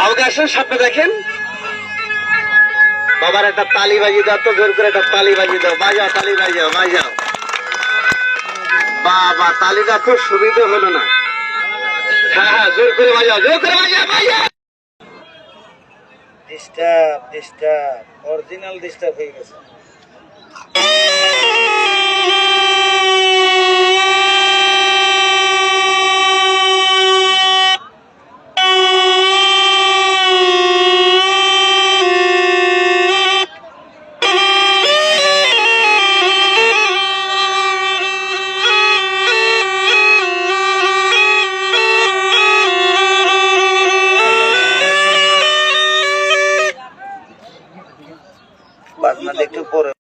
অবকাশের সামনে দেখেন বাবার একটা তালি বাজি দাও তো, জোর করে একটা তালি বাজি দাও, বাজাও তালি বাজাও বাজাও। বাবা তালিটা খুব সুবিধা হলো না। হ্যাঁ হ্যাঁ, জোর করে বাজাও, জোর করে বাজাও বাজাও। ডিস্টার্ব ডিস্টার্ব, অরিজিনাল ডিস্টার্ব হয়ে গেছে। বাজনা একটু পরে